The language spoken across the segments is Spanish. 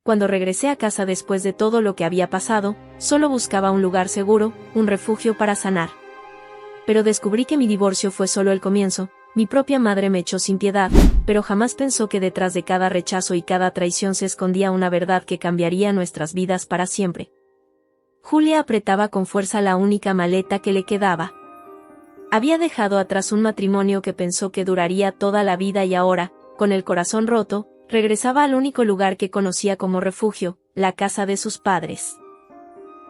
cuando regresé a casa después de todo lo que había pasado, solo buscaba un lugar seguro, un refugio para sanar. Pero descubrí que mi divorcio fue solo el comienzo. Mi propia madre me echó sin piedad, pero jamás pensó que detrás de cada rechazo y cada traición se escondía una verdad que cambiaría nuestras vidas para siempre. Julia apretaba con fuerza la única maleta que le quedaba. Había dejado atrás un matrimonio que pensó que duraría toda la vida y ahora, con el corazón roto, regresaba al único lugar que conocía como refugio, la casa de sus padres.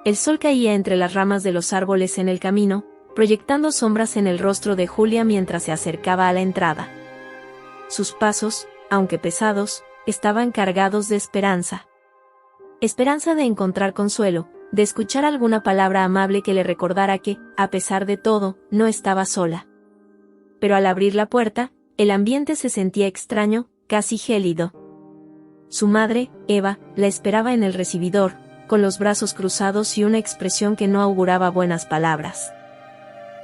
El sol caía entre las ramas de los árboles en el camino, proyectando sombras en el rostro de Julia mientras se acercaba a la entrada. Sus pasos, aunque pesados, estaban cargados de esperanza. Esperanza de encontrar consuelo, de escuchar alguna palabra amable que le recordara que, a pesar de todo, no estaba sola. Pero al abrir la puerta, el ambiente se sentía extraño, casi gélido. Su madre, Eva, la esperaba en el recibidor, con los brazos cruzados y una expresión que no auguraba buenas palabras.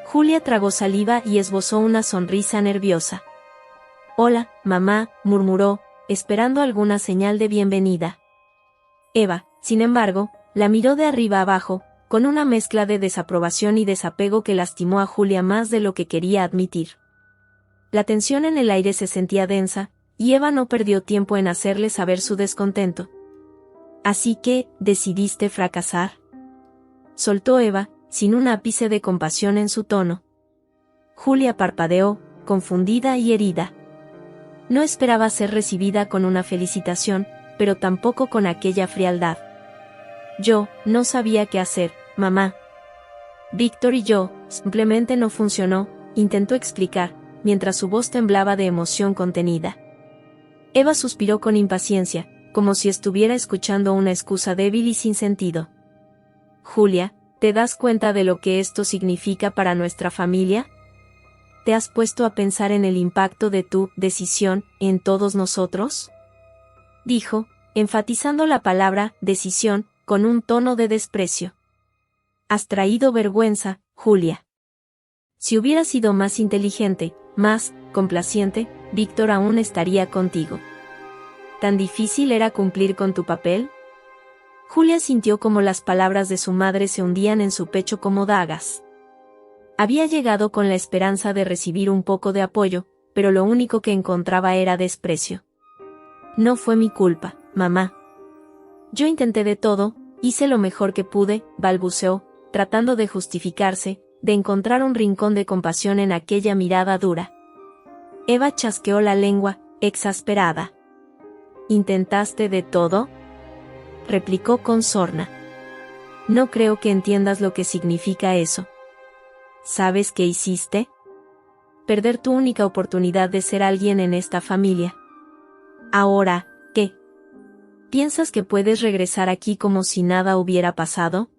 Julia tragó saliva y esbozó una sonrisa nerviosa. «Hola, mamá», murmuró, esperando alguna señal de bienvenida. Eva, sin embargo, la miró de arriba abajo, con una mezcla de desaprobación y desapego que lastimó a Julia más de lo que quería admitir. La tensión en el aire se sentía densa, y Eva no perdió tiempo en hacerle saber su descontento. «¿Así que, decidiste fracasar?», soltó Eva, sin un ápice de compasión en su tono. Julia parpadeó, confundida y herida. No esperaba ser recibida con una felicitación, pero tampoco con aquella frialdad. «Yo no sabía qué hacer, mamá. Víctor y yo, simplemente no funcionó», intentó explicar, mientras su voz temblaba de emoción contenida. Eva suspiró con impaciencia, como si estuviera escuchando una excusa débil y sin sentido. «Julia, ¿te das cuenta de lo que esto significa para nuestra familia? ¿Te has puesto a pensar en el impacto de tu decisión en todos nosotros?», dijo, enfatizando la palabra decisión con un tono de desprecio. «Has traído vergüenza, Julia. Si hubieras sido más inteligente, más complaciente, Víctor aún estaría contigo. ¿Tan difícil era cumplir con tu papel?». Julia sintió como las palabras de su madre se hundían en su pecho como dagas. Había llegado con la esperanza de recibir un poco de apoyo, pero lo único que encontraba era desprecio. «No fue mi culpa, mamá. Yo intenté de todo, hice lo mejor que pude», balbuceó, tratando de justificarse, de encontrar un rincón de compasión en aquella mirada dura. Eva chasqueó la lengua, exasperada. «¿Intentaste de todo?», replicó con sorna. «No creo que entiendas lo que significa eso. ¿Sabes qué hiciste? Perder tu única oportunidad de ser alguien en esta familia. Ahora, ¿qué? ¿Piensas que puedes regresar aquí como si nada hubiera pasado?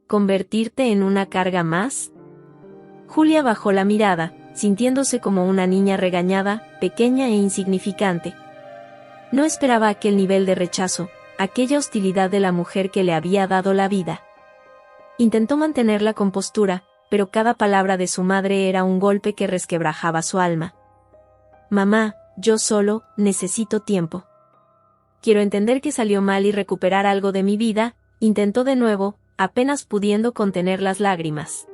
¿Convertirte en una carga más?». Julia bajó la mirada, sintiéndose como una niña regañada, pequeña e insignificante. No esperaba aquel nivel de rechazo, aquella hostilidad de la mujer que le había dado la vida. Intentó mantener la compostura, pero cada palabra de su madre era un golpe que resquebrajaba su alma. «Mamá, yo solo necesito tiempo. Quiero entender que salió mal y recuperar algo de mi vida», intentó de nuevo, apenas pudiendo contener las lágrimas.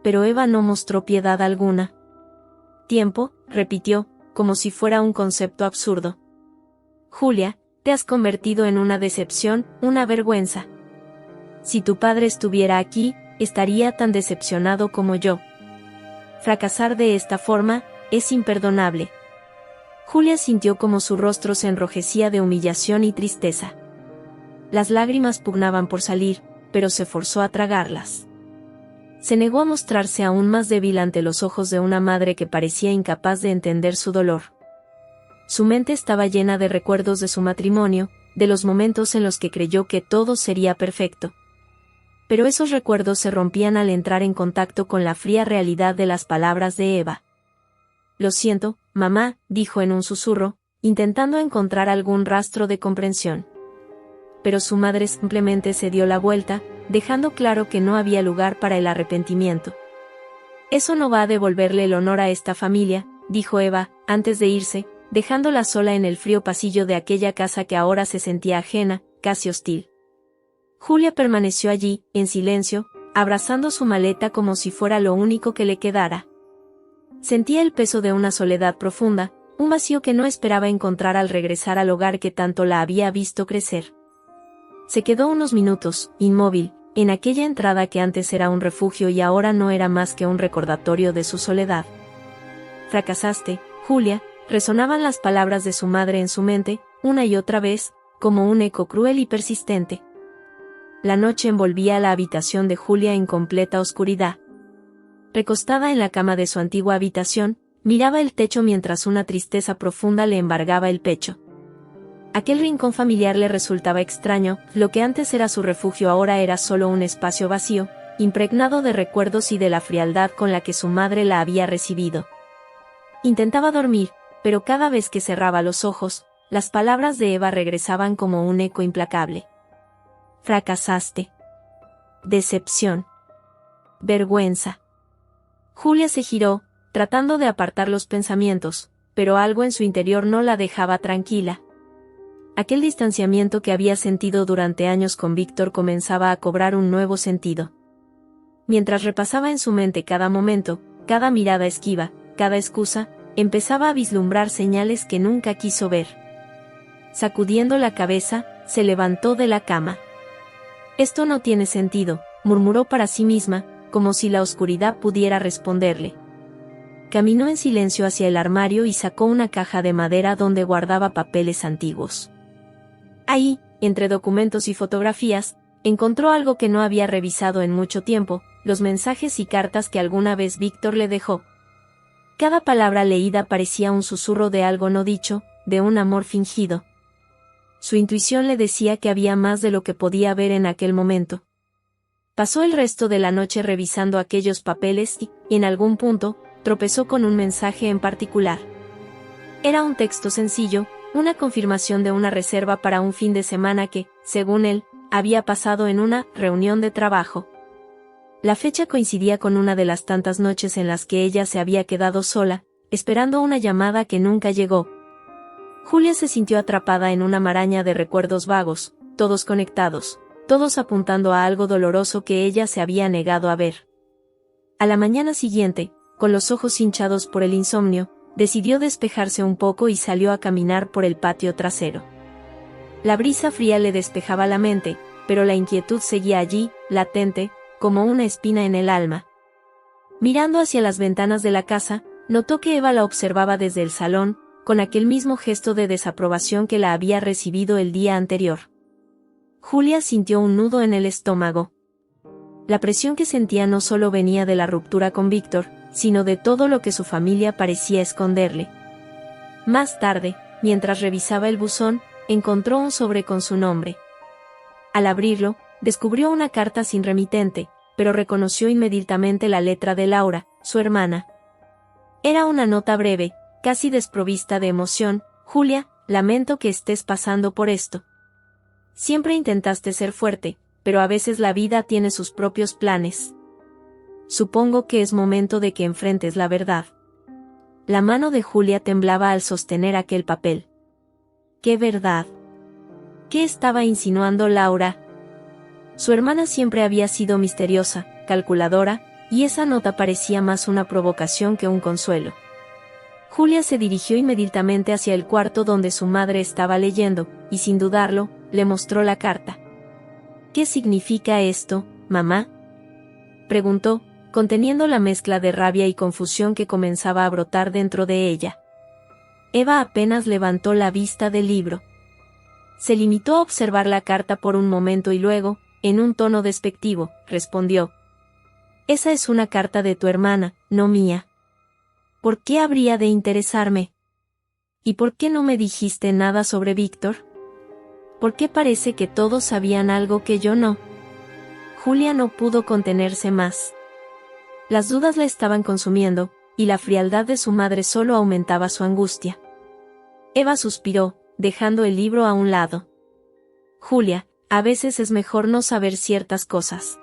Pero Eva no mostró piedad alguna. «Tiempo», repitió, como si fuera un concepto absurdo. «Julia, te has convertido en una decepción, una vergüenza. Si tu padre estuviera aquí, estaría tan decepcionado como yo. Fracasar de esta forma es imperdonable». Julia sintió como su rostro se enrojecía de humillación y tristeza. Las lágrimas pugnaban por salir, pero se forzó a tragarlas. Se negó a mostrarse aún más débil ante los ojos de una madre que parecía incapaz de entender su dolor. Su mente estaba llena de recuerdos de su matrimonio, de los momentos en los que creyó que todo sería perfecto. Pero esos recuerdos se rompían al entrar en contacto con la fría realidad de las palabras de Eva. «Lo siento, mamá», dijo en un susurro, intentando encontrar algún rastro de comprensión. Pero su madre simplemente se dio la vuelta, dejando claro que no había lugar para el arrepentimiento. «Eso no va a devolverle el honor a esta familia», dijo Eva, antes de irse, dejándola sola en el frío pasillo de aquella casa que ahora se sentía ajena, casi hostil. Julia permaneció allí, en silencio, abrazando su maleta como si fuera lo único que le quedara. Sentía el peso de una soledad profunda, un vacío que no esperaba encontrar al regresar al hogar que tanto la había visto crecer. Se quedó unos minutos, inmóvil, en aquella entrada que antes era un refugio y ahora no era más que un recordatorio de su soledad. «Fracasaste, Julia», resonaban las palabras de su madre en su mente, una y otra vez, como un eco cruel y persistente. La noche envolvía la habitación de Julia en completa oscuridad. Recostada en la cama de su antigua habitación, miraba el techo mientras una tristeza profunda le embargaba el pecho. Aquel rincón familiar le resultaba extraño, lo que antes era su refugio ahora era solo un espacio vacío, impregnado de recuerdos y de la frialdad con la que su madre la había recibido. Intentaba dormir, pero cada vez que cerraba los ojos, las palabras de Eva regresaban como un eco implacable. «Fracasaste. Decepción. Vergüenza». Julia se giró, tratando de apartar los pensamientos, pero algo en su interior no la dejaba tranquila. Aquel distanciamiento que había sentido durante años con Víctor comenzaba a cobrar un nuevo sentido. Mientras repasaba en su mente cada momento, cada mirada esquiva, cada excusa, empezaba a vislumbrar señales que nunca quiso ver. Sacudiendo la cabeza, se levantó de la cama. «Esto no tiene sentido», murmuró para sí misma, como si la oscuridad pudiera responderle. Caminó en silencio hacia el armario y sacó una caja de madera donde guardaba papeles antiguos. Ahí, entre documentos y fotografías, encontró algo que no había revisado en mucho tiempo, los mensajes y cartas que alguna vez Víctor le dejó. Cada palabra leída parecía un susurro de algo no dicho, de un amor fingido. Su intuición le decía que había más de lo que podía ver en aquel momento. Pasó el resto de la noche revisando aquellos papeles y, en algún punto, tropezó con un mensaje en particular. Era un texto sencillo, una confirmación de una reserva para un fin de semana que, según él, había pasado en una reunión de trabajo. La fecha coincidía con una de las tantas noches en las que ella se había quedado sola, esperando una llamada que nunca llegó. Julia se sintió atrapada en una maraña de recuerdos vagos, todos conectados, todos apuntando a algo doloroso que ella se había negado a ver. A la mañana siguiente, con los ojos hinchados por el insomnio, decidió despejarse un poco y salió a caminar por el patio trasero. La brisa fría le despejaba la mente, pero la inquietud seguía allí, latente, como una espina en el alma. Mirando hacia las ventanas de la casa, notó que Eva la observaba desde el salón, con aquel mismo gesto de desaprobación que la había recibido el día anterior. Julia sintió un nudo en el estómago. La presión que sentía no solo venía de la ruptura con Víctor, sino de todo lo que su familia parecía esconderle. Más tarde, mientras revisaba el buzón, encontró un sobre con su nombre. Al abrirlo, descubrió una carta sin remitente, pero reconoció inmediatamente la letra de Laura, su hermana. Era una nota breve, casi desprovista de emoción. «Julia, lamento que estés pasando por esto. Siempre intentaste ser fuerte, pero a veces la vida tiene sus propios planes. Supongo que es momento de que enfrentes la verdad». La mano de Julia temblaba al sostener aquel papel. ¿Qué verdad? ¿Qué estaba insinuando Laura? Su hermana siempre había sido misteriosa, calculadora, y esa nota parecía más una provocación que un consuelo. Julia se dirigió inmediatamente hacia el cuarto donde su madre estaba leyendo, y sin dudarlo, le mostró la carta. «¿Qué significa esto, mamá?», preguntó, conteniendo la mezcla de rabia y confusión que comenzaba a brotar dentro de ella. Eva apenas levantó la vista del libro. Se limitó a observar la carta por un momento y luego, en un tono despectivo, respondió: «Esa es una carta de tu hermana, no mía. ¿Por qué habría de interesarme? ¿Y por qué no me dijiste nada sobre Víctor? ¿Por qué parece que todos sabían algo que yo no?». Julia no pudo contenerse más. Las dudas la estaban consumiendo, y la frialdad de su madre solo aumentaba su angustia. Eva suspiró, dejando el libro a un lado. «Julia, a veces es mejor no saber ciertas cosas.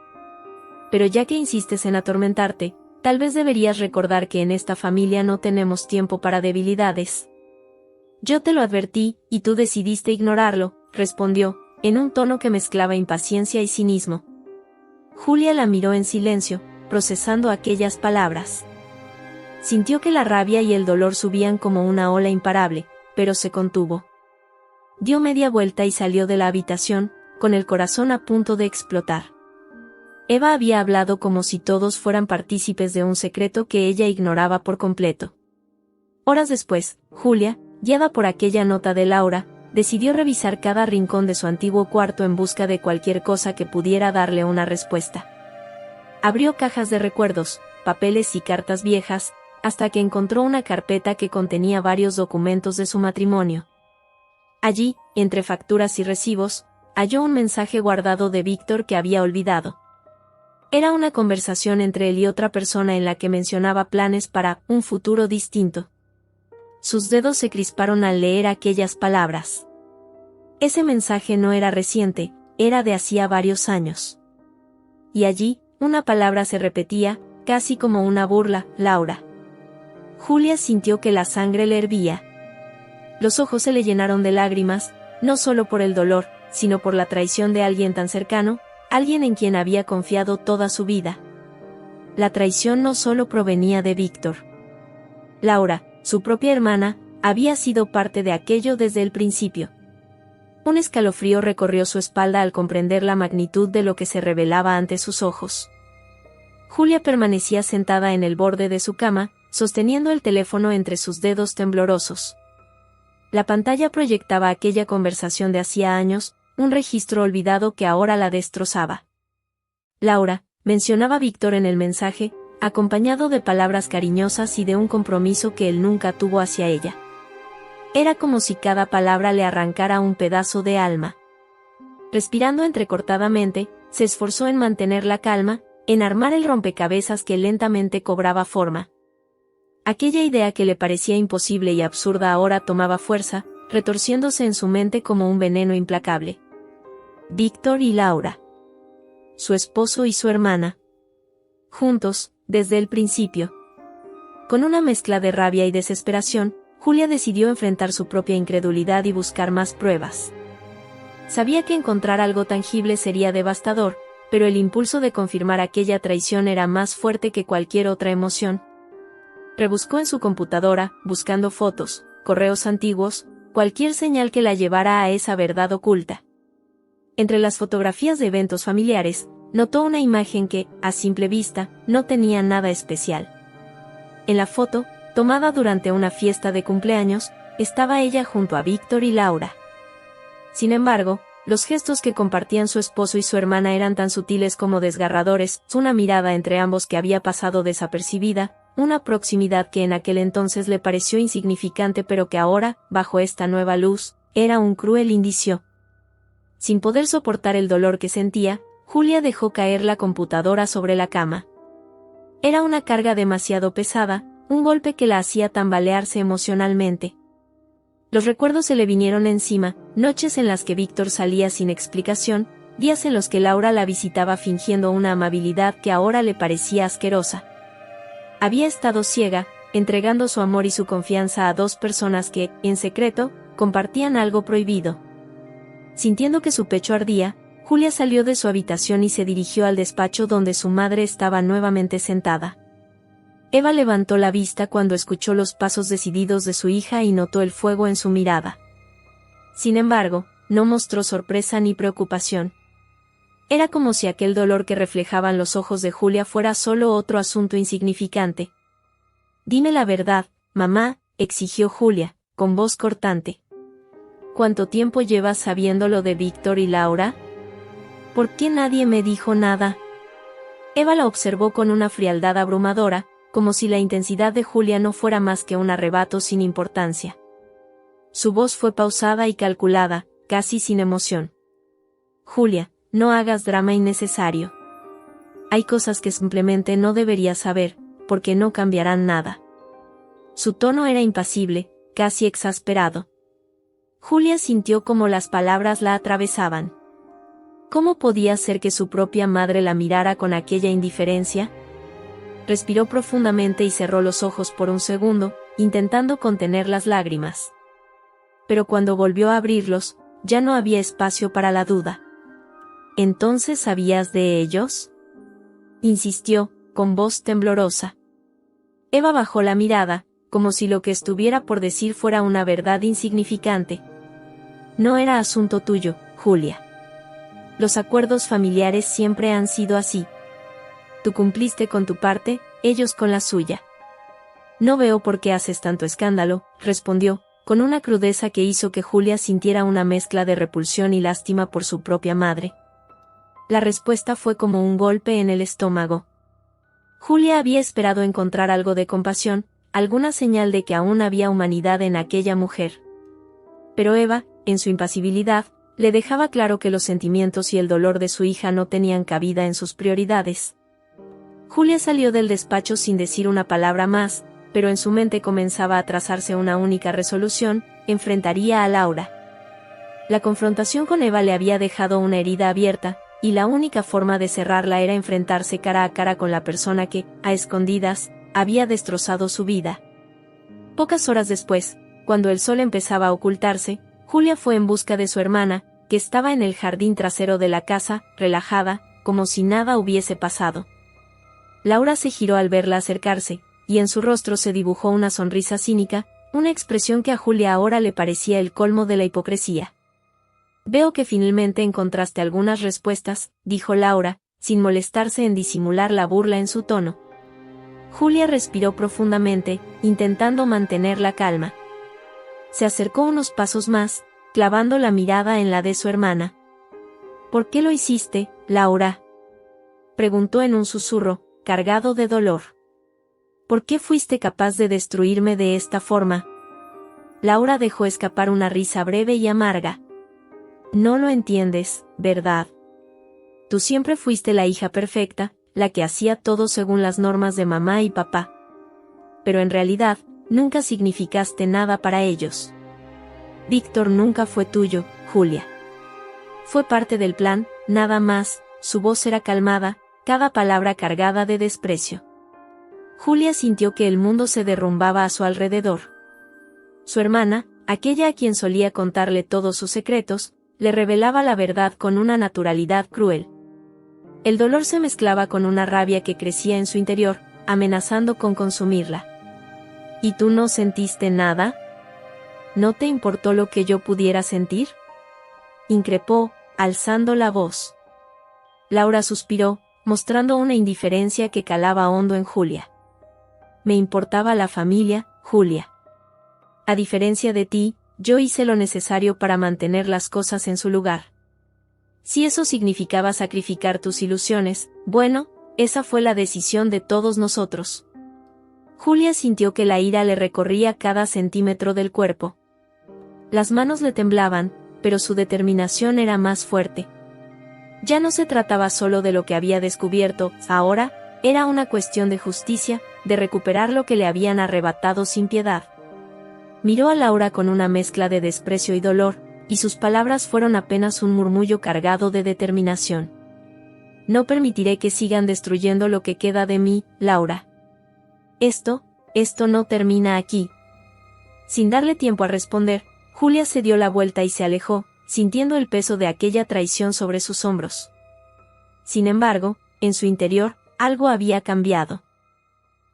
Pero ya que insistes en atormentarte, tal vez deberías recordar que en esta familia no tenemos tiempo para debilidades. Yo te lo advertí, y tú decidiste ignorarlo, respondió, en un tono que mezclaba impaciencia y cinismo. Julia la miró en silencio, procesando aquellas palabras. Sintió que la rabia y el dolor subían como una ola imparable, pero se contuvo. Dio media vuelta y salió de la habitación, con el corazón a punto de explotar. Eva había hablado como si todos fueran partícipes de un secreto que ella ignoraba por completo. Horas después, Julia, guiada por aquella nota de Laura, decidió revisar cada rincón de su antiguo cuarto en busca de cualquier cosa que pudiera darle una respuesta. Abrió cajas de recuerdos, papeles y cartas viejas, hasta que encontró una carpeta que contenía varios documentos de su matrimonio. Allí, entre facturas y recibos, halló un mensaje guardado de Víctor que había olvidado. Era una conversación entre él y otra persona en la que mencionaba planes para un futuro distinto. Sus dedos se crisparon al leer aquellas palabras. Ese mensaje no era reciente, era de hacía varios años. Y allí, una palabra se repetía, casi como una burla: Laura. Julia sintió que la sangre le hervía. Los ojos se le llenaron de lágrimas, no solo por el dolor, sino por la traición de alguien tan cercano, alguien en quien había confiado toda su vida. La traición no solo provenía de Víctor. Laura, su propia hermana, había sido parte de aquello desde el principio. Un escalofrío recorrió su espalda al comprender la magnitud de lo que se revelaba ante sus ojos. Julia permanecía sentada en el borde de su cama, sosteniendo el teléfono entre sus dedos temblorosos. La pantalla proyectaba aquella conversación de hacía años, un registro olvidado que ahora la destrozaba. Laura, mencionaba Víctor en el mensaje, acompañado de palabras cariñosas y de un compromiso que él nunca tuvo hacia ella. Era como si cada palabra le arrancara un pedazo de alma. Respirando entrecortadamente, se esforzó en mantener la calma, en armar el rompecabezas que lentamente cobraba forma. Aquella idea que le parecía imposible y absurda ahora tomaba fuerza, retorciéndose en su mente como un veneno implacable. Víctor y Laura. Su esposo y su hermana. Juntos, desde el principio. Con una mezcla de rabia y desesperación, Julia decidió enfrentar su propia incredulidad y buscar más pruebas. Sabía que encontrar algo tangible sería devastador, pero el impulso de confirmar aquella traición era más fuerte que cualquier otra emoción. Rebuscó en su computadora, buscando fotos, correos antiguos, cualquier señal que la llevara a esa verdad oculta. Entre las fotografías de eventos familiares, notó una imagen que, a simple vista, no tenía nada especial. En la foto, tomada durante una fiesta de cumpleaños, estaba ella junto a Víctor y Laura. Sin embargo, los gestos que compartían su esposo y su hermana eran tan sutiles como desgarradores, una mirada entre ambos que había pasado desapercibida, una proximidad que en aquel entonces le pareció insignificante pero que ahora, bajo esta nueva luz, era un cruel indicio. Sin poder soportar el dolor que sentía, Julia dejó caer la computadora sobre la cama. Era una carga demasiado pesada, un golpe que la hacía tambalearse emocionalmente. Los recuerdos se le vinieron encima, noches en las que Víctor salía sin explicación, días en los que Laura la visitaba fingiendo una amabilidad que ahora le parecía asquerosa. Había estado ciega, entregando su amor y su confianza a dos personas que, en secreto, compartían algo prohibido. Sintiendo que su pecho ardía, Julia salió de su habitación y se dirigió al despacho donde su madre estaba nuevamente sentada. Eva levantó la vista cuando escuchó los pasos decididos de su hija y notó el fuego en su mirada. Sin embargo, no mostró sorpresa ni preocupación. Era como si aquel dolor que reflejaban los ojos de Julia fuera solo otro asunto insignificante. «Dime la verdad, mamá», exigió Julia, con voz cortante. «¿Cuánto tiempo llevas sabiendo lo de Víctor y Laura? ¿Por qué nadie me dijo nada?» Eva la observó con una frialdad abrumadora, como si la intensidad de Julia no fuera más que un arrebato sin importancia. Su voz fue pausada y calculada, casi sin emoción. «Julia, no hagas drama innecesario. Hay cosas que simplemente no deberías saber, porque no cambiarán nada». Su tono era impasible, casi exasperado. Julia sintió como las palabras la atravesaban. ¿Cómo podía ser que su propia madre la mirara con aquella indiferencia? Respiró profundamente y cerró los ojos por un segundo, intentando contener las lágrimas. pero cuando volvió a abrirlos, ya no había espacio para la duda. ¿Entonces sabías de ellos?, insistió, con voz temblorosa. Eva bajó la mirada, como si lo que estuviera por decir fuera una verdad insignificante. No era asunto tuyo, Julia. Los acuerdos familiares siempre han sido así. Tú cumpliste con tu parte, ellos con la suya. No veo por qué haces tanto escándalo, respondió, con una crudeza que hizo que Julia sintiera una mezcla de repulsión y lástima por su propia madre. La respuesta fue como un golpe en el estómago. Julia había esperado encontrar algo de compasión, alguna señal de que aún había humanidad en aquella mujer. Pero Eva, en su impasibilidad, le dejaba claro que los sentimientos y el dolor de su hija no tenían cabida en sus prioridades. Julia salió del despacho sin decir una palabra más, pero en su mente comenzaba a trazarse una única resolución: enfrentaría a Laura. La confrontación con Eva le había dejado una herida abierta, y la única forma de cerrarla era enfrentarse cara a cara con la persona que, a escondidas, había destrozado su vida. Pocas horas después, cuando el sol empezaba a ocultarse, Julia fue en busca de su hermana, que estaba en el jardín trasero de la casa, relajada, como si nada hubiese pasado. Laura se giró al verla acercarse, y en su rostro se dibujó una sonrisa cínica, una expresión que a Julia ahora le parecía el colmo de la hipocresía. «Veo que finalmente encontraste algunas respuestas», dijo Laura, sin molestarse en disimular la burla en su tono. Julia respiró profundamente, intentando mantener la calma. Se acercó unos pasos más, clavando la mirada en la de su hermana. «¿Por qué lo hiciste, Laura?», preguntó en un susurro, cargado de dolor. «¿Por qué fuiste capaz de destruirme de esta forma?». Laura dejó escapar una risa breve y amarga. «No lo entiendes, ¿verdad? Tú siempre fuiste la hija perfecta, la que hacía todo según las normas de mamá y papá. Pero en realidad, nunca significaste nada para ellos. Víctor nunca fue tuyo, Julia. Fue parte del plan, nada más». Su voz era calmada, cada palabra cargada de desprecio. Julia sintió que el mundo se derrumbaba a su alrededor. Su hermana, aquella a quien solía contarle todos sus secretos, le revelaba la verdad con una naturalidad cruel. El dolor se mezclaba con una rabia que crecía en su interior, amenazando con consumirla. ¿Y tú no sentiste nada? ¿No te importó lo que yo pudiera sentir?, increpó, alzando la voz. Laura suspiró, mostrando una indiferencia que calaba hondo en Julia. «Me importaba la familia, Julia. A diferencia de ti, yo hice lo necesario para mantener las cosas en su lugar. Si eso significaba sacrificar tus ilusiones, bueno, esa fue la decisión de todos nosotros». Julia sintió que la ira le recorría cada centímetro del cuerpo. Las manos le temblaban, pero su determinación era más fuerte. Ya no se trataba solo de lo que había descubierto, ahora, era una cuestión de justicia, de recuperar lo que le habían arrebatado sin piedad. Miró a Laura con una mezcla de desprecio y dolor, y sus palabras fueron apenas un murmullo cargado de determinación. «No permitiré que sigan destruyendo lo que queda de mí, Laura. Esto no termina aquí». Sin darle tiempo a responder, Julia se dio la vuelta y se alejó, sintiendo el peso de aquella traición sobre sus hombros. Sin embargo, en su interior, algo había cambiado.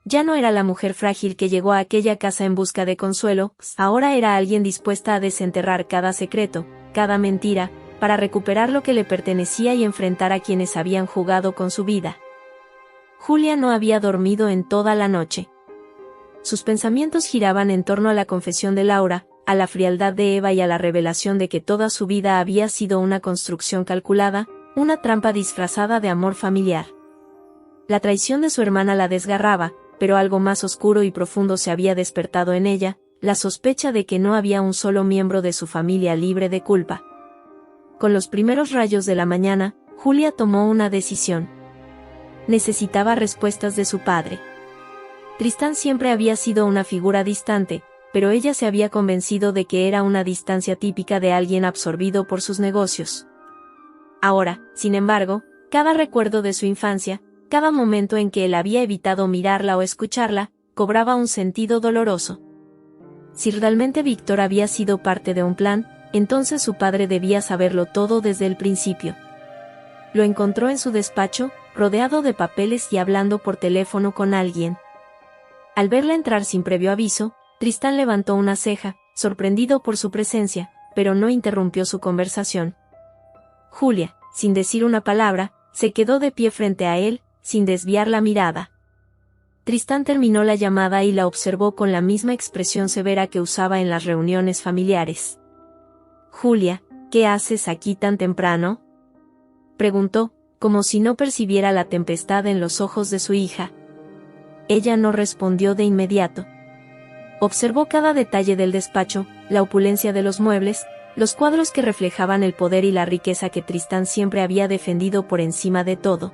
Ya no era la mujer frágil que llegó a aquella casa en busca de consuelo, ahora era alguien dispuesta a desenterrar cada secreto, cada mentira, para recuperar lo que le pertenecía y enfrentar a quienes habían jugado con su vida. Julia no había dormido en toda la noche. Sus pensamientos giraban en torno a la confesión de Laura, a la frialdad de Eva y a la revelación de que toda su vida había sido una construcción calculada, una trampa disfrazada de amor familiar. La traición de su hermana la desgarraba, pero algo más oscuro y profundo se había despertado en ella, la sospecha de que no había un solo miembro de su familia libre de culpa. Con los primeros rayos de la mañana, Julia tomó una decisión. Necesitaba respuestas de su padre. Tristán siempre había sido una figura distante, pero ella se había convencido de que era una distancia típica de alguien absorbido por sus negocios. Ahora, sin embargo, cada recuerdo de su infancia, cada momento en que él había evitado mirarla o escucharla, cobraba un sentido doloroso. Si realmente Víctor había sido parte de un plan, entonces su padre debía saberlo todo desde el principio. Lo encontró en su despacho, rodeado de papeles y hablando por teléfono con alguien. Al verla entrar sin previo aviso, Tristán levantó una ceja, sorprendido por su presencia, pero no interrumpió su conversación. Julia, sin decir una palabra, se quedó de pie frente a él, sin desviar la mirada. Tristán terminó la llamada y la observó con la misma expresión severa que usaba en las reuniones familiares. «Julia, ¿qué haces aquí tan temprano?», preguntó, como si no percibiera la tempestad en los ojos de su hija. Ella no respondió de inmediato. Observó cada detalle del despacho, la opulencia de los muebles, los cuadros que reflejaban el poder y la riqueza que Tristán siempre había defendido por encima de todo.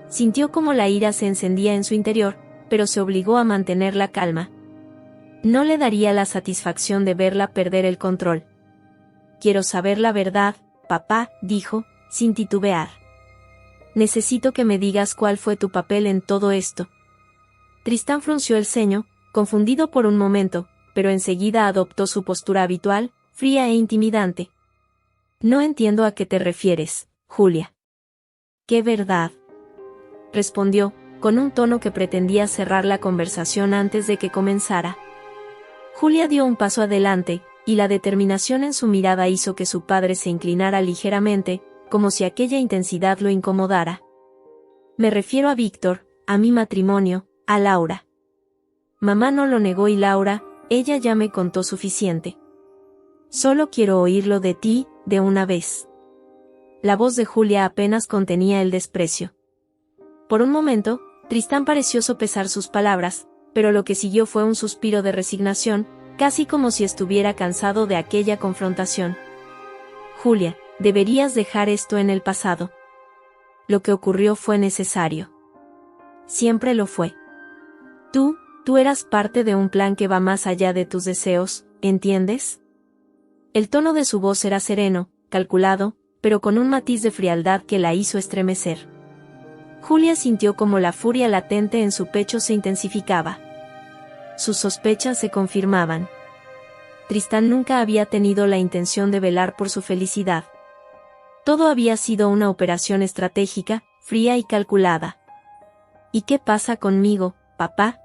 Sintió como la ira se encendía en su interior, pero se obligó a mantener la calma. No le daría la satisfacción de verla perder el control. «Quiero saber la verdad, papá», dijo, sin titubear. «Necesito que me digas cuál fue tu papel en todo esto». Tristán frunció el ceño, confundido por un momento, pero enseguida adoptó su postura habitual, fría e intimidante. «No entiendo a qué te refieres, Julia». «¿Qué verdad?», respondió, con un tono que pretendía cerrar la conversación antes de que comenzara. Julia dio un paso adelante, y la determinación en su mirada hizo que su padre se inclinara ligeramente, como si aquella intensidad lo incomodara. «Me refiero a Víctor, a mi matrimonio, a Laura». Mamá no lo negó y Laura, ella ya me contó suficiente. «Solo quiero oírlo de ti, de una vez». La voz de Julia apenas contenía el desprecio. Por un momento, Tristán pareció sopesar sus palabras, pero lo que siguió fue un suspiro de resignación, casi como si estuviera cansado de aquella confrontación. «Julia, deberías dejar esto en el pasado. Lo que ocurrió fue necesario. Siempre lo fue. Tú eras parte de un plan que va más allá de tus deseos, ¿entiendes?». El tono de su voz era sereno, calculado, pero con un matiz de frialdad que la hizo estremecer. Julia sintió como la furia latente en su pecho se intensificaba. Sus sospechas se confirmaban. Tristán nunca había tenido la intención de velar por su felicidad. Todo había sido una operación estratégica, fría y calculada. «¿Y qué pasa conmigo, papá?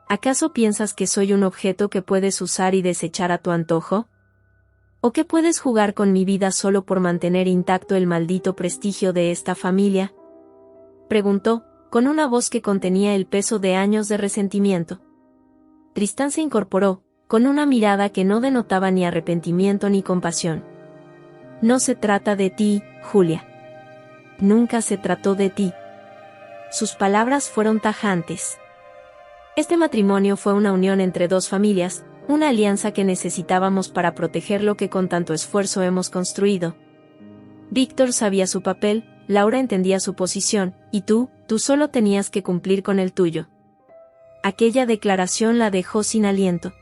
¿Acaso piensas que soy un objeto que puedes usar y desechar a tu antojo? ¿O que puedes jugar con mi vida solo por mantener intacto el maldito prestigio de esta familia?», preguntó, con una voz que contenía el peso de años de resentimiento. Tristán se incorporó, con una mirada que no denotaba ni arrepentimiento ni compasión. «No se trata de ti, Julia. Nunca se trató de ti». Sus palabras fueron tajantes. Este matrimonio fue una unión entre dos familias, una alianza que necesitábamos para proteger lo que con tanto esfuerzo hemos construido. Víctor sabía su papel, Laura entendía su posición, y tú solo tenías que cumplir con el tuyo. Aquella declaración la dejó sin aliento.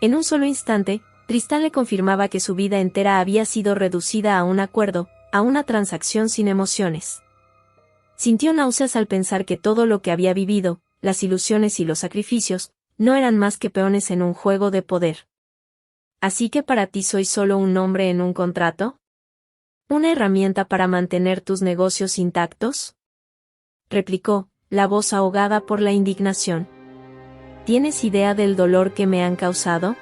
En un solo instante, Tristán le confirmaba que su vida entera había sido reducida a un acuerdo, a una transacción sin emociones. Sintió náuseas al pensar que todo lo que había vivido, las ilusiones y los sacrificios, no eran más que peones en un juego de poder. «¿Así que para ti soy solo un nombre en un contrato? ¿Una herramienta para mantener tus negocios intactos?», replicó, la voz ahogada por la indignación. «¿Tienes idea del dolor que me han causado?».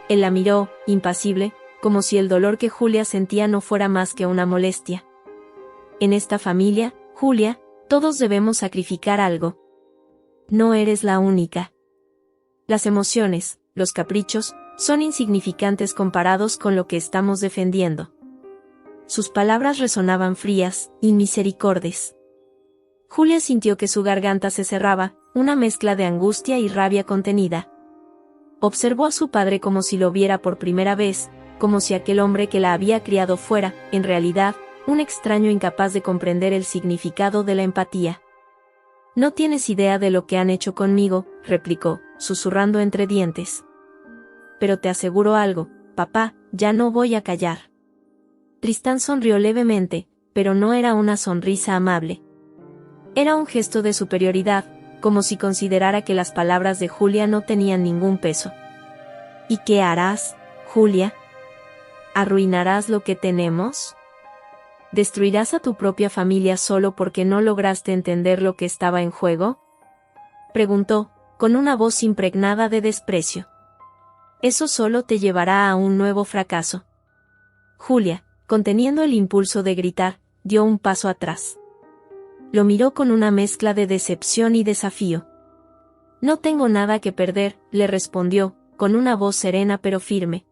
Él la miró, impasible, como si el dolor que Julia sentía no fuera más que una molestia. «En esta familia, Julia, todos debemos sacrificar algo. No eres la única. Las emociones, los caprichos, son insignificantes comparados con lo que estamos defendiendo». Sus palabras resonaban frías, inmisericordes. Julia sintió que su garganta se cerraba, una mezcla de angustia y rabia contenida. Observó a su padre como si lo viera por primera vez, como si aquel hombre que la había criado fuera, en realidad, un extraño incapaz de comprender el significado de la empatía. «No tienes idea de lo que han hecho conmigo», replicó, susurrando entre dientes. «Pero te aseguro algo, papá, ya no voy a callar». Tristán sonrió levemente, pero no era una sonrisa amable. Era un gesto de superioridad, como si considerara que las palabras de Julia no tenían ningún peso. ¿Y qué harás, Julia? ¿Arruinarás lo que tenemos? ¿Destruirás a tu propia familia solo porque no lograste entender lo que estaba en juego? Preguntó, con una voz impregnada de desprecio. Eso solo te llevará a un nuevo fracaso. Julia, conteniendo el impulso de gritar, dio un paso atrás. Lo miró con una mezcla de decepción y desafío. No tengo nada que perder, le respondió, con una voz serena pero firme.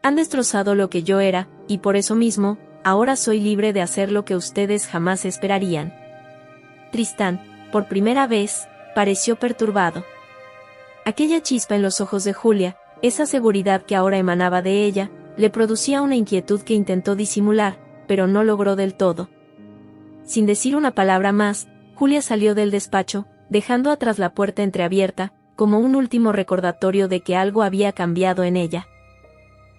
Han destrozado lo que yo era, y por eso mismo, ahora soy libre de hacer lo que ustedes jamás esperarían. Tristán, por primera vez, pareció perturbado. Aquella chispa en los ojos de Julia, esa seguridad que ahora emanaba de ella, le producía una inquietud que intentó disimular, pero no logró del todo. Sin decir una palabra más, Julia salió del despacho, dejando atrás la puerta entreabierta, como un último recordatorio de que algo había cambiado en ella.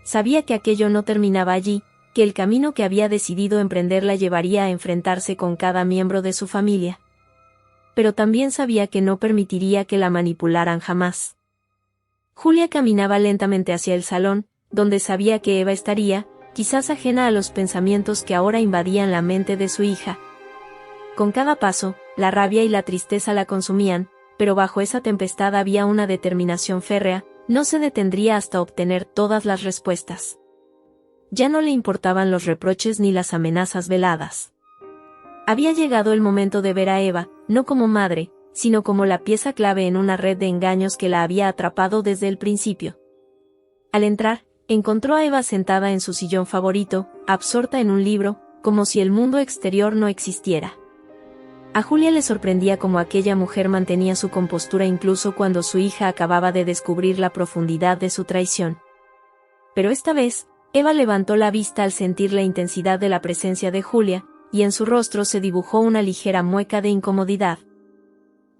Sabía que aquello no terminaba allí, que el camino que había decidido emprender la llevaría a enfrentarse con cada miembro de su familia. Pero también sabía que no permitiría que la manipularan jamás. Julia caminaba lentamente hacia el salón, donde sabía que Eva estaría, quizás ajena a los pensamientos que ahora invadían la mente de su hija. Con cada paso, la rabia y la tristeza la consumían, pero bajo esa tempestad había una determinación férrea, no se detendría hasta obtener todas las respuestas. Ya no le importaban los reproches ni las amenazas veladas. Había llegado el momento de ver a Eva, no como madre, sino como la pieza clave en una red de engaños que la había atrapado desde el principio. Al entrar, encontró a Eva sentada en su sillón favorito, absorta en un libro, como si el mundo exterior no existiera. A Julia le sorprendía cómo aquella mujer mantenía su compostura incluso cuando su hija acababa de descubrir la profundidad de su traición. Pero esta vez, Eva levantó la vista al sentir la intensidad de la presencia de Julia, y en su rostro se dibujó una ligera mueca de incomodidad.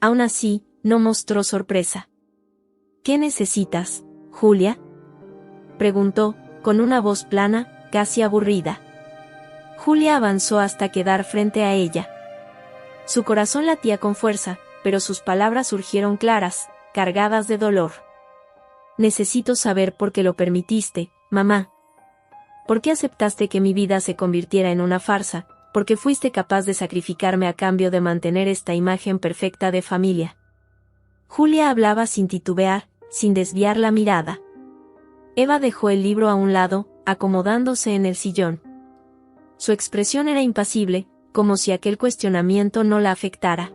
Aún así, no mostró sorpresa. ¿Qué necesitas, Julia?, preguntó, con una voz plana, casi aburrida. Julia avanzó hasta quedar frente a ella. Su corazón latía con fuerza, pero sus palabras surgieron claras, cargadas de dolor. Necesito saber por qué lo permitiste, mamá. ¿Por qué aceptaste que mi vida se convirtiera en una farsa? ¿Por qué fuiste capaz de sacrificarme a cambio de mantener esta imagen perfecta de familia? Julia hablaba sin titubear, sin desviar la mirada. Eva dejó el libro a un lado, acomodándose en el sillón. Su expresión era impasible, como si aquel cuestionamiento no la afectara.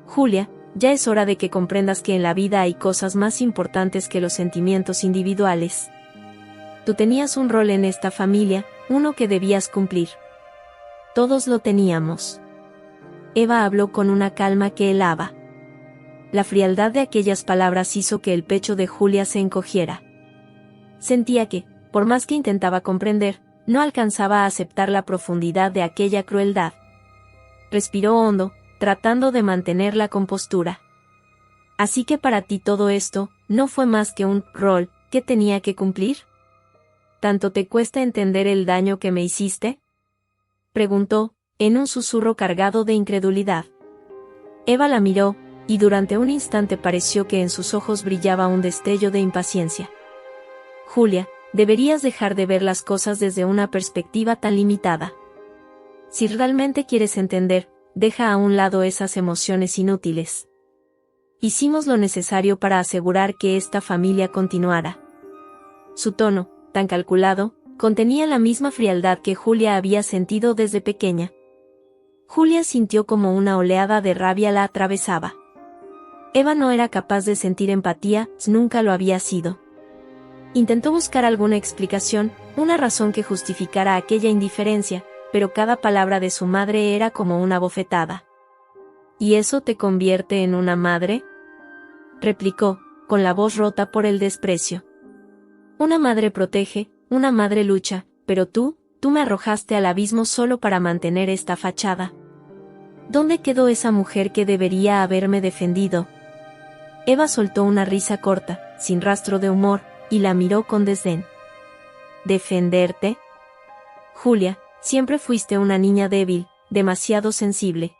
Julia, ya es hora de que comprendas que en la vida hay cosas más importantes que los sentimientos individuales. Tú tenías un rol en esta familia, uno que debías cumplir. Todos lo teníamos. Eva habló con una calma que helaba. La frialdad de aquellas palabras hizo que el pecho de Julia se encogiera. Sentía que, por más que intentaba comprender, no alcanzaba a aceptar la profundidad de aquella crueldad. Respiró hondo, tratando de mantener la compostura. Así que para ti todo esto, ¿no fue más que un rol que tenía que cumplir? ¿Tanto te cuesta entender el daño que me hiciste?, preguntó, en un susurro cargado de incredulidad. Eva la miró, y durante un instante pareció que en sus ojos brillaba un destello de impaciencia. Julia, deberías dejar de ver las cosas desde una perspectiva tan limitada. Si realmente quieres entender, deja a un lado esas emociones inútiles. Hicimos lo necesario para asegurar que esta familia continuara. Su tono, tan calculado, contenía la misma frialdad que Julia había sentido desde pequeña. Julia sintió como una oleada de rabia la atravesaba. Eva no era capaz de sentir empatía, nunca lo había sido. Intentó buscar alguna explicación, una razón que justificara aquella indiferencia, pero cada palabra de su madre era como una bofetada. ¿Y eso te convierte en una madre?, replicó, con la voz rota por el desprecio. Una madre protege, una madre lucha, pero tú me arrojaste al abismo solo para mantener esta fachada. ¿Dónde quedó esa mujer que debería haberme defendido? Eva soltó una risa corta, sin rastro de humor, y la miró con desdén. ¿Defenderte? Julia, siempre fuiste una niña débil, demasiado sensible.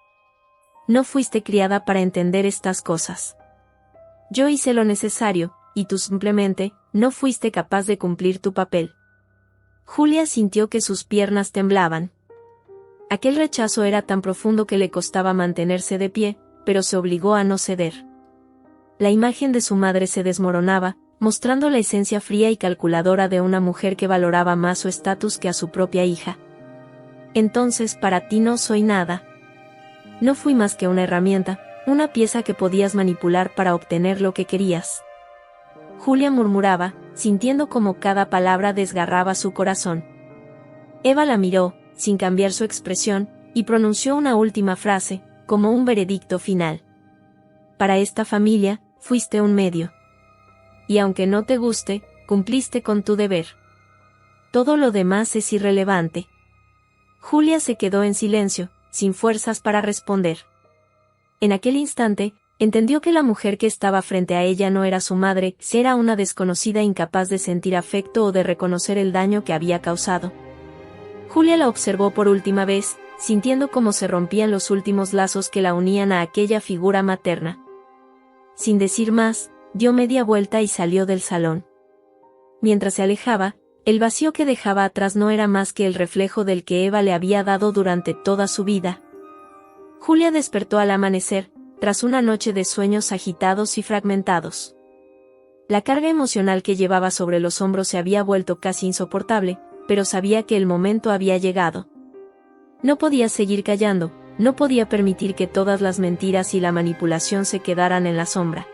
No fuiste criada para entender estas cosas. Yo hice lo necesario, y tú simplemente no fuiste capaz de cumplir tu papel. Julia sintió que sus piernas temblaban. Aquel rechazo era tan profundo que le costaba mantenerse de pie, pero se obligó a no ceder. La imagen de su madre se desmoronaba, mostrando la esencia fría y calculadora de una mujer que valoraba más su estatus que a su propia hija. Entonces para ti no soy nada. No fui más que una herramienta, una pieza que podías manipular para obtener lo que querías. Julia murmuraba, sintiendo como cada palabra desgarraba su corazón. Eva la miró, sin cambiar su expresión, y pronunció una última frase, como un veredicto final. Para esta familia, fuiste un medio. Y aunque no te guste, cumpliste con tu deber. Todo lo demás es irrelevante. Julia se quedó en silencio, sin fuerzas para responder. En aquel instante, entendió que la mujer que estaba frente a ella no era su madre, era una desconocida incapaz de sentir afecto o de reconocer el daño que había causado. Julia la observó por última vez, sintiendo cómo se rompían los últimos lazos que la unían a aquella figura materna. Sin decir más, dio media vuelta y salió del salón. Mientras se alejaba, el vacío que dejaba atrás no era más que el reflejo del que Eva le había dado durante toda su vida. Julia despertó al amanecer, tras una noche de sueños agitados y fragmentados. La carga emocional que llevaba sobre los hombros se había vuelto casi insoportable, pero sabía que el momento había llegado. No podía seguir callando, no podía permitir que todas las mentiras y la manipulación se quedaran en la sombra.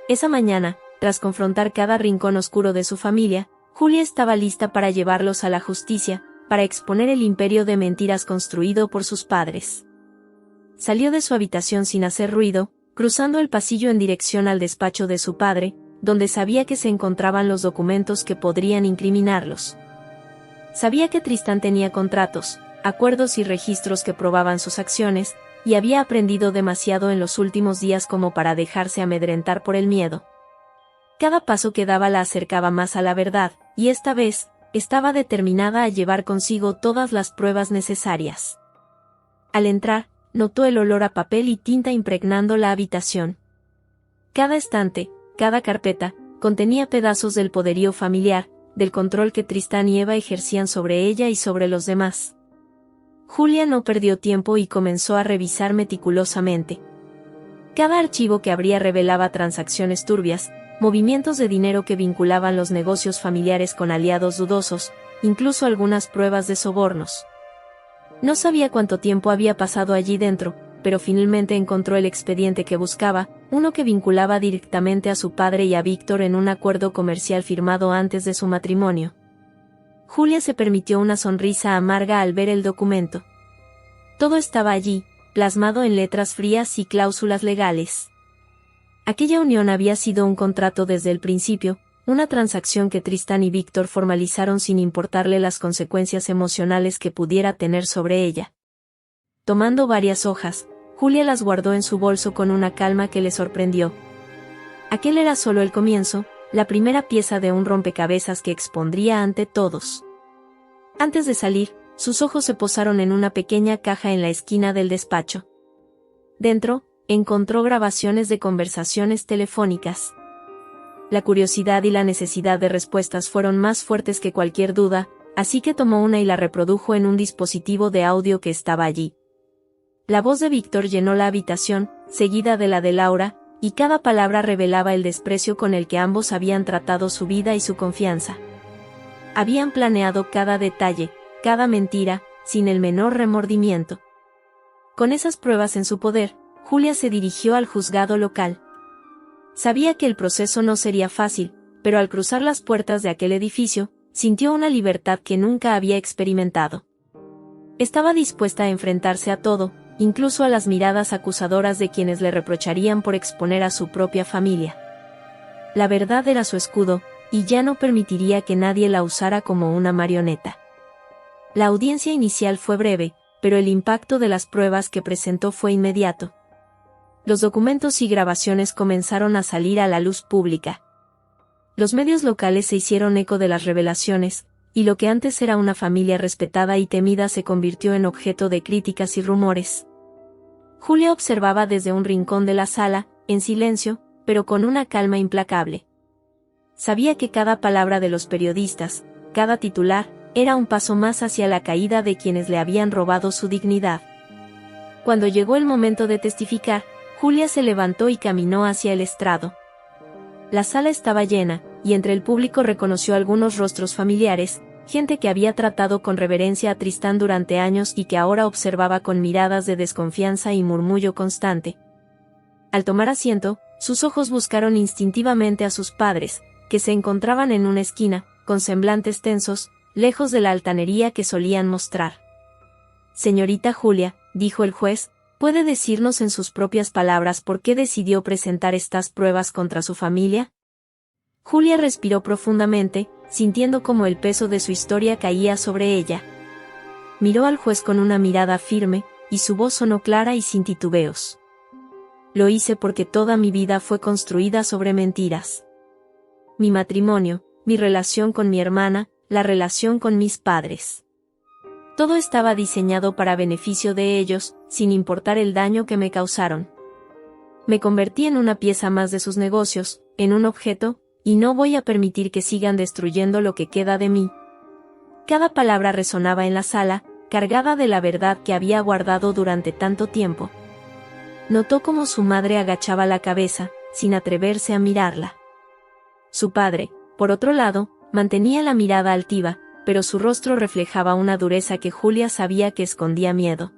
Esa mañana, tras confrontar cada rincón oscuro de su familia, Julia estaba lista para llevarlos a la justicia, para exponer el imperio de mentiras construido por sus padres. Salió de su habitación sin hacer ruido, cruzando el pasillo en dirección al despacho de su padre, donde sabía que se encontraban los documentos que podrían incriminarlos. Sabía que Tristán tenía contratos, acuerdos y registros que probaban sus acciones, y había aprendido demasiado en los últimos días como para dejarse amedrentar por el miedo. Cada paso que daba la acercaba más a la verdad, y esta vez, estaba determinada a llevar consigo todas las pruebas necesarias. Al entrar, notó el olor a papel y tinta impregnando la habitación. Cada estante, cada carpeta, contenía pedazos del poderío familiar, del control que Tristán y Eva ejercían sobre ella y sobre los demás. Julia no perdió tiempo y comenzó a revisar meticulosamente. Cada archivo que abría revelaba transacciones turbias, movimientos de dinero que vinculaban los negocios familiares con aliados dudosos, incluso algunas pruebas de sobornos. No sabía cuánto tiempo había pasado allí dentro, pero finalmente encontró el expediente que buscaba, uno que vinculaba directamente a su padre y a Víctor en un acuerdo comercial firmado antes de su matrimonio. Julia se permitió una sonrisa amarga al ver el documento. Todo estaba allí, plasmado en letras frías y cláusulas legales. Aquella unión había sido un contrato desde el principio, una transacción que Tristán y Víctor formalizaron sin importarle las consecuencias emocionales que pudiera tener sobre ella. Tomando varias hojas, Julia las guardó en su bolso con una calma que le sorprendió. Aquel era solo el comienzo, la primera pieza de un rompecabezas que expondría ante todos. Antes de salir, sus ojos se posaron en una pequeña caja en la esquina del despacho. Dentro, encontró grabaciones de conversaciones telefónicas. La curiosidad y la necesidad de respuestas fueron más fuertes que cualquier duda, así que tomó una y la reprodujo en un dispositivo de audio que estaba allí. La voz de Víctor llenó la habitación, seguida de la de Laura, y cada palabra revelaba el desprecio con el que ambos habían tratado su vida y su confianza. Habían planeado cada detalle, cada mentira, sin el menor remordimiento. Con esas pruebas en su poder, Julia se dirigió al juzgado local. Sabía que el proceso no sería fácil, pero al cruzar las puertas de aquel edificio, sintió una libertad que nunca había experimentado. Estaba dispuesta a enfrentarse a todo, incluso a las miradas acusadoras de quienes le reprocharían por exponer a su propia familia. La verdad era su escudo, y ya no permitiría que nadie la usara como una marioneta. La audiencia inicial fue breve, pero el impacto de las pruebas que presentó fue inmediato. Los documentos y grabaciones comenzaron a salir a la luz pública. Los medios locales se hicieron eco de las revelaciones, y lo que antes era una familia respetada y temida se convirtió en objeto de críticas y rumores. Julia observaba desde un rincón de la sala, en silencio, pero con una calma implacable. Sabía que cada palabra de los periodistas, cada titular, era un paso más hacia la caída de quienes le habían robado su dignidad. Cuando llegó el momento de testificar, Julia se levantó y caminó hacia el estrado. La sala estaba llena, y entre el público reconoció algunos rostros familiares, gente que había tratado con reverencia a Tristán durante años y que ahora observaba con miradas de desconfianza y murmullo constante. Al tomar asiento, sus ojos buscaron instintivamente a sus padres, que se encontraban en una esquina, con semblantes tensos, lejos de la altanería que solían mostrar. «Señorita Julia», dijo el juez, ¿puede decirnos en sus propias palabras por qué decidió presentar estas pruebas contra su familia? Julia respiró profundamente, sintiendo como el peso de su historia caía sobre ella. Miró al juez con una mirada firme, y su voz sonó clara y sin titubeos. Lo hice porque toda mi vida fue construida sobre mentiras. Mi matrimonio, mi relación con mi hermana, la relación con mis padres. Todo estaba diseñado para beneficio de ellos, sin importar el daño que me causaron. Me convertí en una pieza más de sus negocios, en un objeto, y no voy a permitir que sigan destruyendo lo que queda de mí. Cada palabra resonaba en la sala, cargada de la verdad que había guardado durante tanto tiempo. Notó cómo su madre agachaba la cabeza, sin atreverse a mirarla. Su padre, por otro lado, mantenía la mirada altiva, pero su rostro reflejaba una dureza que Julia sabía que escondía miedo.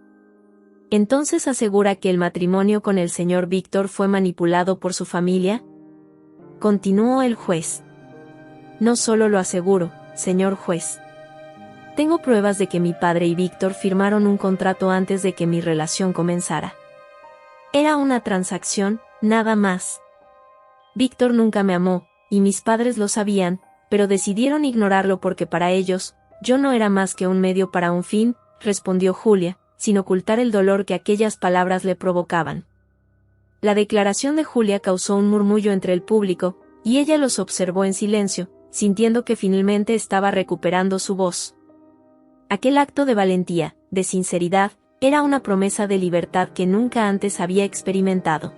¿Entonces asegura que el matrimonio con el señor Víctor fue manipulado por su familia?, continuó el juez. No solo lo aseguro, señor juez. Tengo pruebas de que mi padre y Víctor firmaron un contrato antes de que mi relación comenzara. Era una transacción, nada más. Víctor nunca me amó, y mis padres lo sabían, pero decidieron ignorarlo porque para ellos, yo no era más que un medio para un fin, respondió Julia, sin ocultar el dolor que aquellas palabras le provocaban. La declaración de Julia causó un murmullo entre el público, y ella los observó en silencio, sintiendo que finalmente estaba recuperando su voz. Aquel acto de valentía, de sinceridad, era una promesa de libertad que nunca antes había experimentado.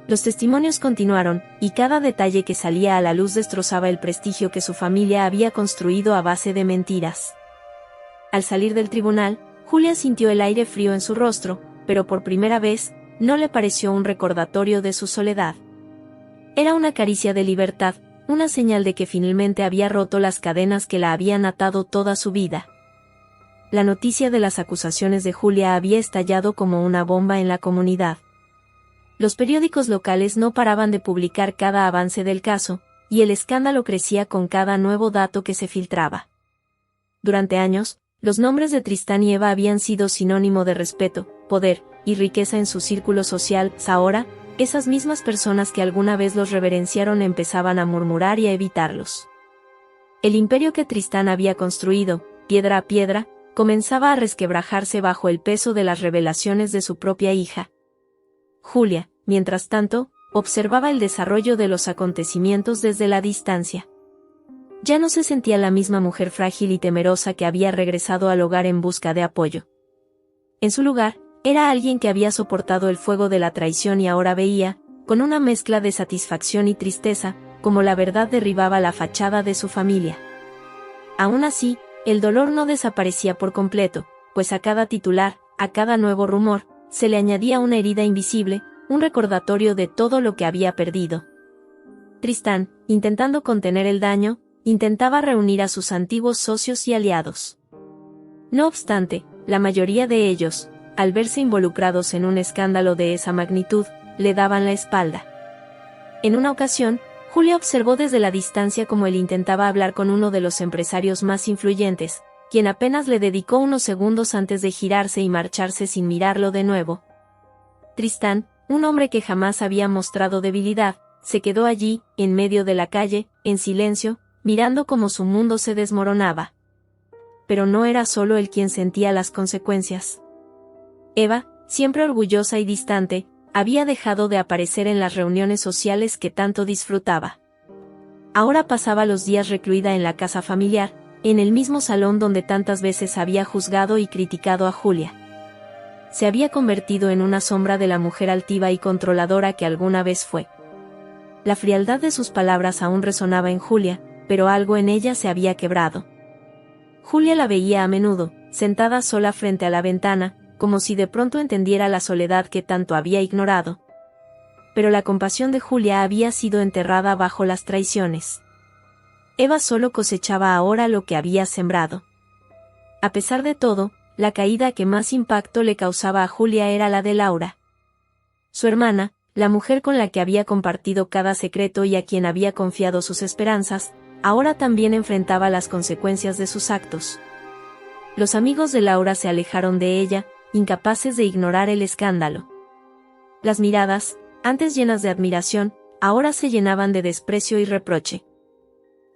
Los testimonios continuaron, y cada detalle que salía a la luz destrozaba el prestigio que su familia había construido a base de mentiras. Al salir del tribunal, Julia sintió el aire frío en su rostro, pero por primera vez, no le pareció un recordatorio de su soledad. Era una caricia de libertad, una señal de que finalmente había roto las cadenas que la habían atado toda su vida. La noticia de las acusaciones de Julia había estallado como una bomba en la comunidad. Los periódicos locales no paraban de publicar cada avance del caso, y el escándalo crecía con cada nuevo dato que se filtraba. Durante años, los nombres de Tristán y Eva habían sido sinónimo de respeto, poder y riqueza en su círculo social. Ahora, esas mismas personas que alguna vez los reverenciaron empezaban a murmurar y a evitarlos. El imperio que Tristán había construido, piedra a piedra, comenzaba a resquebrajarse bajo el peso de las revelaciones de su propia hija. Julia, mientras tanto, observaba el desarrollo de los acontecimientos desde la distancia. Ya no se sentía la misma mujer frágil y temerosa que había regresado al hogar en busca de apoyo. En su lugar, era alguien que había soportado el fuego de la traición y ahora veía, con una mezcla de satisfacción y tristeza, cómo la verdad derribaba la fachada de su familia. Aún así, el dolor no desaparecía por completo, pues a cada titular, a cada nuevo rumor, se le añadía una herida invisible, un recordatorio de todo lo que había perdido. Tristán, intentando contener el daño, intentaba reunir a sus antiguos socios y aliados. No obstante, la mayoría de ellos, al verse involucrados en un escándalo de esa magnitud, le daban la espalda. En una ocasión, Julia observó desde la distancia cómo él intentaba hablar con uno de los empresarios más influyentes, quien apenas le dedicó unos segundos antes de girarse y marcharse sin mirarlo de nuevo. Tristán, un hombre que jamás había mostrado debilidad, se quedó allí, en medio de la calle, en silencio, mirando cómo su mundo se desmoronaba. Pero no era solo él quien sentía las consecuencias. Eva, siempre orgullosa y distante, había dejado de aparecer en las reuniones sociales que tanto disfrutaba. Ahora pasaba los días recluida en la casa familiar, en el mismo salón donde tantas veces había juzgado y criticado a Julia. Se había convertido en una sombra de la mujer altiva y controladora que alguna vez fue. La frialdad de sus palabras aún resonaba en Julia, pero algo en ella se había quebrado. Julia la veía a menudo, sentada sola frente a la ventana, como si de pronto entendiera la soledad que tanto había ignorado. Pero la compasión de Julia había sido enterrada bajo las traiciones. Eva solo cosechaba ahora lo que había sembrado. A pesar de todo, la caída que más impacto le causaba a Julia era la de Laura. Su hermana, la mujer con la que había compartido cada secreto y a quien había confiado sus esperanzas, ahora también enfrentaba las consecuencias de sus actos. Los amigos de Laura se alejaron de ella, incapaces de ignorar el escándalo. Las miradas, antes llenas de admiración, ahora se llenaban de desprecio y reproche.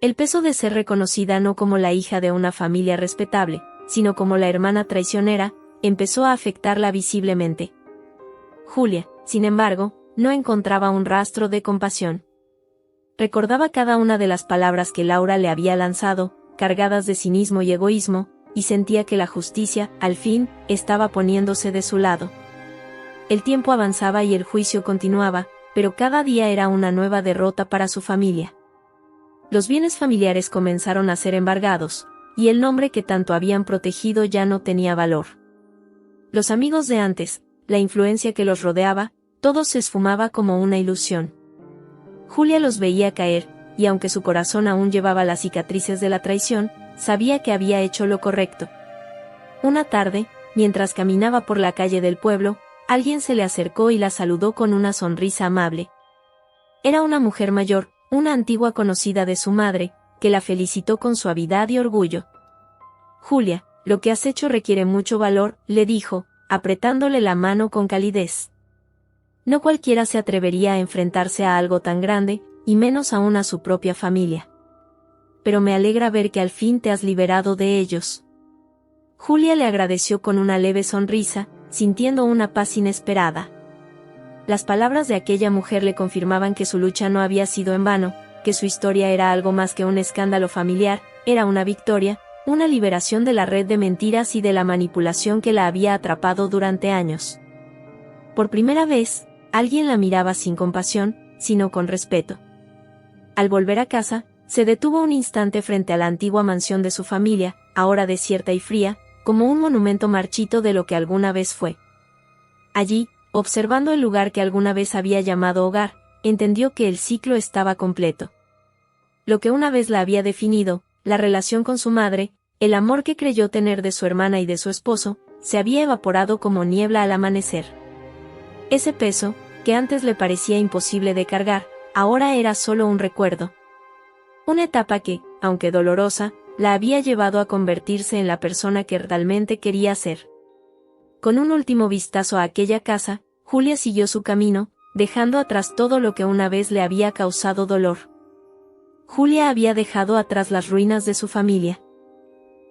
El peso de ser reconocida no como la hija de una familia respetable, sino como la hermana traicionera, empezó a afectarla visiblemente. Julia, sin embargo, no encontraba un rastro de compasión. Recordaba cada una de las palabras que Laura le había lanzado, cargadas de cinismo y egoísmo, y sentía que la justicia, al fin, estaba poniéndose de su lado. El tiempo avanzaba y el juicio continuaba, pero cada día era una nueva derrota para su familia. Los bienes familiares comenzaron a ser embargados, y el nombre que tanto habían protegido ya no tenía valor. Los amigos de antes, la influencia que los rodeaba, todo se esfumaba como una ilusión. Julia los veía caer, y aunque su corazón aún llevaba las cicatrices de la traición, sabía que había hecho lo correcto. Una tarde, mientras caminaba por la calle del pueblo, alguien se le acercó y la saludó con una sonrisa amable. Era una mujer mayor, una antigua conocida de su madre, que la felicitó con suavidad y orgullo. «Julia, lo que has hecho requiere mucho valor», le dijo, apretándole la mano con calidez. No cualquiera se atrevería a enfrentarse a algo tan grande, y menos aún a su propia familia. Pero me alegra ver que al fin te has liberado de ellos. Julia le agradeció con una leve sonrisa, sintiendo una paz inesperada. Las palabras de aquella mujer le confirmaban que su lucha no había sido en vano, que su historia era algo más que un escándalo familiar, era una victoria, una liberación de la red de mentiras y de la manipulación que la había atrapado durante años. Por primera vez, alguien la miraba sin compasión, sino con respeto. Al volver a casa, se detuvo un instante frente a la antigua mansión de su familia, ahora desierta y fría, como un monumento marchito de lo que alguna vez fue. Allí, observando el lugar que alguna vez había llamado hogar, entendió que el ciclo estaba completo. Lo que una vez la había definido, la relación con su madre, el amor que creyó tener de su hermana y de su esposo, se había evaporado como niebla al amanecer. Ese peso, que antes le parecía imposible de cargar, ahora era solo un recuerdo. Una etapa que, aunque dolorosa, la había llevado a convertirse en la persona que realmente quería ser. Con un último vistazo a aquella casa, Julia siguió su camino, dejando atrás todo lo que una vez le había causado dolor. Julia había dejado atrás las ruinas de su familia.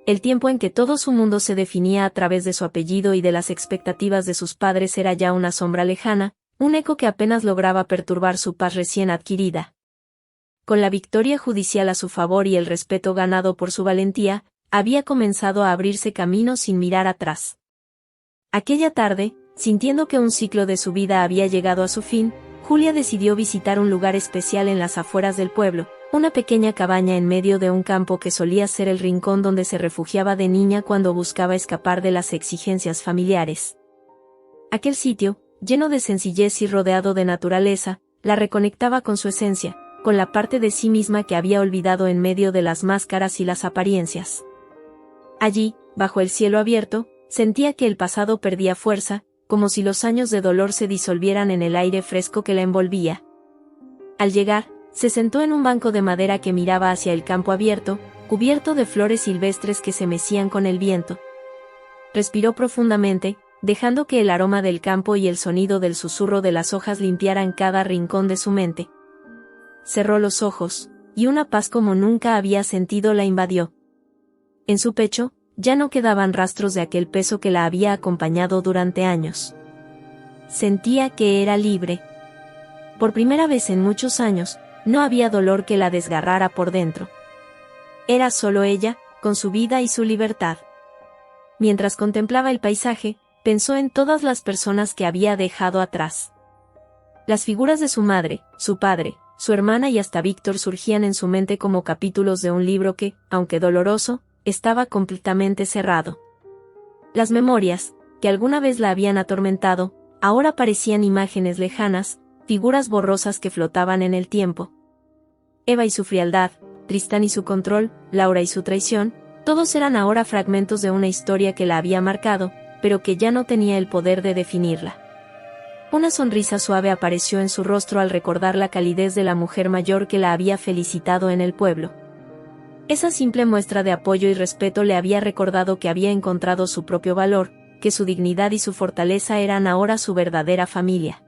El tiempo en que todo su mundo se definía a través de su apellido y de las expectativas de sus padres era ya una sombra lejana, un eco que apenas lograba perturbar su paz recién adquirida. Con la victoria judicial a su favor y el respeto ganado por su valentía, había comenzado a abrirse camino sin mirar atrás. Aquella tarde, sintiendo que un ciclo de su vida había llegado a su fin, Julia decidió visitar un lugar especial en las afueras del pueblo, una pequeña cabaña en medio de un campo que solía ser el rincón donde se refugiaba de niña cuando buscaba escapar de las exigencias familiares. Aquel sitio, lleno de sencillez y rodeado de naturaleza, la reconectaba con su esencia, con la parte de sí misma que había olvidado en medio de las máscaras y las apariencias. Allí, bajo el cielo abierto, sentía que el pasado perdía fuerza, como si los años de dolor se disolvieran en el aire fresco que la envolvía. Al llegar, se sentó en un banco de madera que miraba hacia el campo abierto, cubierto de flores silvestres que se mecían con el viento. Respiró profundamente, dejando que el aroma del campo y el sonido del susurro de las hojas limpiaran cada rincón de su mente. Cerró los ojos, y una paz como nunca había sentido la invadió. En su pecho, ya no quedaban rastros de aquel peso que la había acompañado durante años. Sentía que era libre. Por primera vez en muchos años, no había dolor que la desgarrara por dentro. Era solo ella, con su vida y su libertad. Mientras contemplaba el paisaje, pensó en todas las personas que había dejado atrás. Las figuras de su madre, su padre, su hermana y hasta Víctor surgían en su mente como capítulos de un libro que, aunque doloroso, estaba completamente cerrado. Las memorias, que alguna vez la habían atormentado, ahora parecían imágenes lejanas, figuras borrosas que flotaban en el tiempo. Eva y su frialdad, Tristán y su control, Laura y su traición, todos eran ahora fragmentos de una historia que la había marcado, pero que ya no tenía el poder de definirla. Una sonrisa suave apareció en su rostro al recordar la calidez de la mujer mayor que la había felicitado en el pueblo. Esa simple muestra de apoyo y respeto le había recordado que había encontrado su propio valor, que su dignidad y su fortaleza eran ahora su verdadera familia.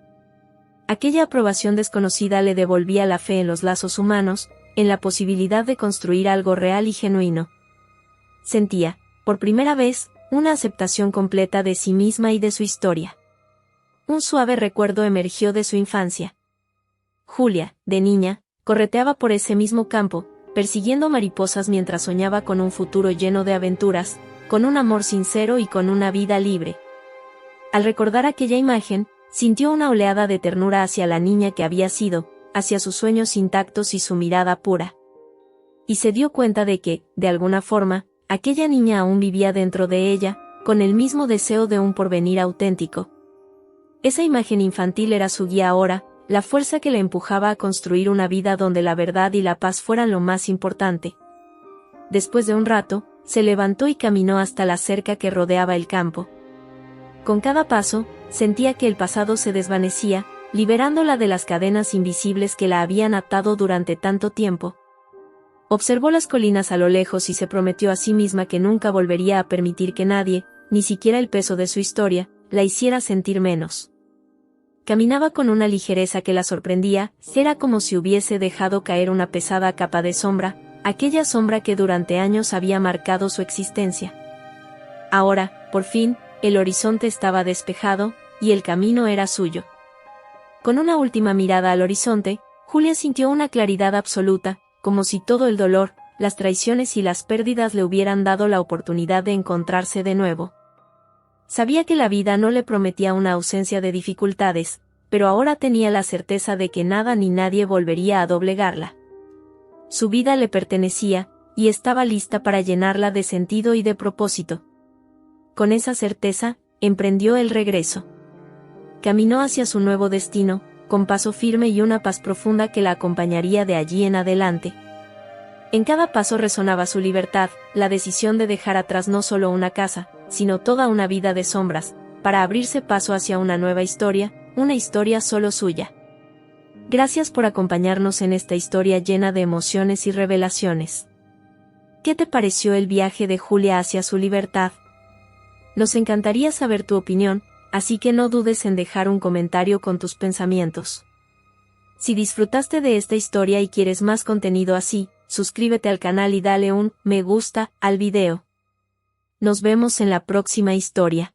Aquella aprobación desconocida le devolvía la fe en los lazos humanos, en la posibilidad de construir algo real y genuino. Sentía, por primera vez, una aceptación completa de sí misma y de su historia. Un suave recuerdo emergió de su infancia. Julia, de niña, correteaba por ese mismo campo, persiguiendo mariposas mientras soñaba con un futuro lleno de aventuras, con un amor sincero y con una vida libre. Al recordar aquella imagen, sintió una oleada de ternura hacia la niña que había sido, hacia sus sueños intactos y su mirada pura. Y se dio cuenta de que, de alguna forma, aquella niña aún vivía dentro de ella, con el mismo deseo de un porvenir auténtico. Esa imagen infantil era su guía ahora, la fuerza que le empujaba a construir una vida donde la verdad y la paz fueran lo más importante. Después de un rato, se levantó y caminó hasta la cerca que rodeaba el campo. Con cada paso, sentía que el pasado se desvanecía, liberándola de las cadenas invisibles que la habían atado durante tanto tiempo. Observó las colinas a lo lejos y se prometió a sí misma que nunca volvería a permitir que nadie, ni siquiera el peso de su historia, la hiciera sentir menos. Caminaba con una ligereza que la sorprendía, era como si hubiese dejado caer una pesada capa de sombra, aquella sombra que durante años había marcado su existencia. Ahora, por fin, el horizonte estaba despejado, y el camino era suyo. Con una última mirada al horizonte, Julia sintió una claridad absoluta, como si todo el dolor, las traiciones y las pérdidas le hubieran dado la oportunidad de encontrarse de nuevo. Sabía que la vida no le prometía una ausencia de dificultades, pero ahora tenía la certeza de que nada ni nadie volvería a doblegarla. Su vida le pertenecía, y estaba lista para llenarla de sentido y de propósito. Con esa certeza, emprendió el regreso. Caminó hacia su nuevo destino, con paso firme y una paz profunda que la acompañaría de allí en adelante. En cada paso resonaba su libertad, la decisión de dejar atrás no solo una casa, sino toda una vida de sombras, para abrirse paso hacia una nueva historia, una historia solo suya. Gracias por acompañarnos en esta historia llena de emociones y revelaciones. ¿Qué te pareció el viaje de Julia hacia su libertad? Nos encantaría saber tu opinión, así que no dudes en dejar un comentario con tus pensamientos. Si disfrutaste de esta historia y quieres más contenido así, suscríbete al canal y dale un me gusta al video. Nos vemos en la próxima historia.